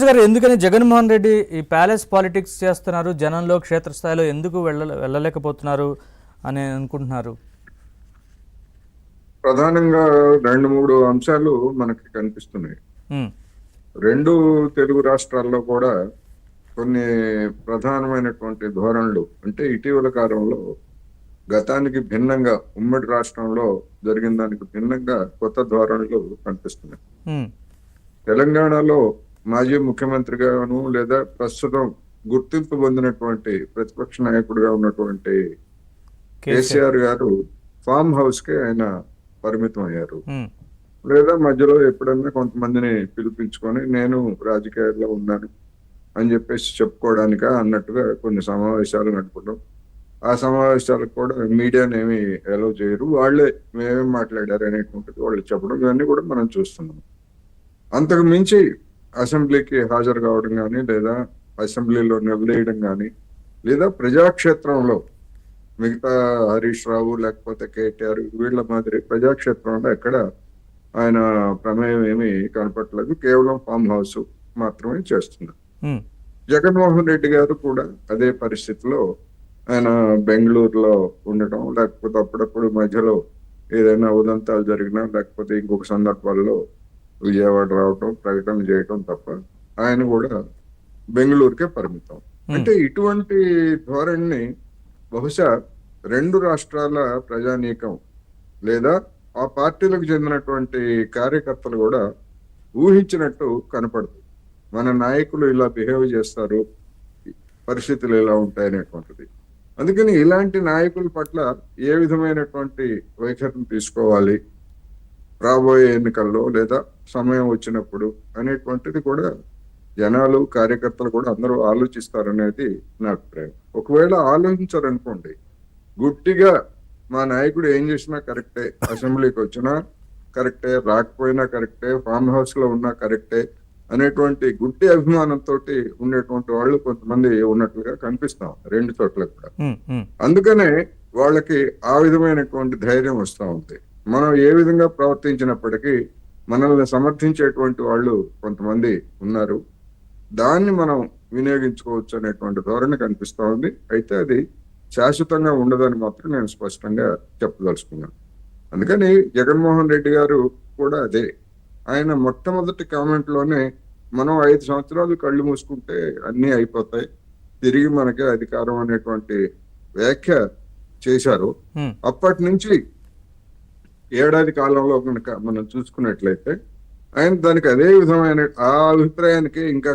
గారు ఎందుకని జగన్మోహన్ రెడ్డి ఈ ప్యాలెస్ పాలిటిక్స్ చేస్తున్నారు, జనంలో క్షేత్రస్థాయిలో ఎందుకు వెళ్ళలేకపోతున్నారు అని అనుకుంటున్నారు? ప్రధానంగా 2-3 అంశాలు మనకి కనిపిస్తున్నాయి. ఉమ్, 2 తెలుగు రాష్ట్రాల్లో కూడా కొన్ని ప్రధానమైనటువంటి ధోరణులు అంటే ఇటీవల కాలంలో గతానికి భిన్నంగా ఉమ్మడి రాష్ట్రంలో జరిగిన దానికి భిన్నంగా కొత్త ధోరణులు కనిపిస్తున్నాయి. ఉమ్, తెలంగాణలో మాజీ ముఖ్యమంత్రిగాను లేదా ప్రస్తుతం గుర్తింపు పొందినటువంటి ప్రతిపక్ష నాయకుడిగా ఉన్నటువంటి కేసీఆర్. కేసీఆర్ గారు ఫామ్ హౌస్ కి ఆయన పరిమితం అయ్యారు. ఉమ్, లేదా మధ్యలో ఎప్పుడన్నా కొంతమందిని పిలిపించుకొని నేను రాజకీయాల్లో ఉన్నాను అని చెప్పేసి చెప్పుకోవడానిక అన్నట్టుగా కొన్ని సమావేశాలు నడుపుతాం. ఆ సమావేశాలకు కూడా మీడియాని ఏమి అలౌ చేయరు. వాళ్ళే మేమేం మాట్లాడారు అనేటువంటిది వాళ్ళు చెప్పడం ఇవన్నీ కూడా మనం చూస్తున్నాం. అంతకు మించి అసెంబ్లీకి హాజరు కావడం కానీ లేదా అసెంబ్లీలో నిలదీయడం కానీ లేదా ప్రజాక్షేత్రంలో మిగతా హరీష్ రావు లేకపోతే కేటీఆర్ వీళ్ళ మాదిరి ప్రజాక్షేత్రంలో ఎక్కడ ఆయన ప్రమేయం ఏమీ కనపట్లేదు. కేవలం ఫామ్ హౌస్ మాత్రమే చేస్తున్నారు. ఉమ్, జగన్మోహన్ రెడ్డి గారు కూడా అదే పరిస్థితిలో ఆయన బెంగళూరులో ఉండటం లేకపోతే అప్పుడప్పుడు మధ్యలో ఏదైనా ఉదంతాలు జరిగినా లేకపోతే ఇంకొక సందర్భాల్లో విజయవాడ రావటం ప్రకటన చేయటం తప్ప ఆయన కూడా బెంగళూరుకే పరిమితం. అంటే ఇటువంటి ధోరణిని బహుశా 2 రాష్ట్రాల ప్రజానీకం లేదా ఆ పార్టీలకు చెందినటువంటి కార్యకర్తలు కూడా ఊహించినట్టు కనపడుతుంది. మన నాయకులు ఇలా బిహేవ్ చేస్తారు, పరిస్థితులు ఇలా ఉంటాయనేటువంటిది. అందుకని ఇలాంటి నాయకుల పట్ల ఏ విధమైనటువంటి వైఖరిని తీసుకోవాలి రాబోయే ఎన్నికల్లో లేదా సమయం వచ్చినప్పుడు అనేటువంటిది కూడా జనాలు కార్యకర్తలు కూడా అందరూ ఆలోచిస్తారనేది నా అభిప్రాయం. ఒకవేళ ఆలోచించారనుకోండి, గుట్టిగా మా నాయకుడు ఏం చేసినా కరెక్టే, అసెంబ్లీకి వచ్చినా కరెక్టే, రాకపోయినా కరెక్టే, ఫామ్ హౌస్ లో ఉన్నా కరెక్టే అనేటువంటి గుడ్డి అభిమానంతో ఉండేటువంటి వాళ్ళు కొంతమంది ఉన్నట్లుగా కనిపిస్తాం 2 చోట్ల కూడా. ఉమ్, ఉమ్, అందుకనే వాళ్ళకి ఆ విధమైనటువంటి ధైర్యం వస్తూ ఉంది. మనం ఏ విధంగా ప్రవర్తించినప్పటికీ మనల్ని సమర్థించేటువంటి వాళ్ళు కొంతమంది ఉన్నారు. దాన్ని మనం వినియోగించుకోవచ్చు అనేటువంటి ధోరణి కనిపిస్తా ఉంది. అయితే అది శాశ్వతంగా ఉండదని మాత్రం నేను స్పష్టంగా చెప్పదలుచుకున్నాను. అందుకని జగన్మోహన్ రెడ్డి గారు కూడా అదే ఆయన మొట్టమొదటి కామెంట్ లోనే మనం 5 సంవత్సరాలు కళ్ళు మూసుకుంటే అన్ని అయిపోతాయి, తిరిగి మనకే అధికారం అనేటువంటి వ్యాఖ్య చేశారు. ఉమ్. అప్పటి నుంచి ఏడాది కాలంలో కనుక మనం చూసుకున్నట్లయితే ఆయన దానికి అదే విధమైన ఆ అభిప్రాయానికి ఇంకా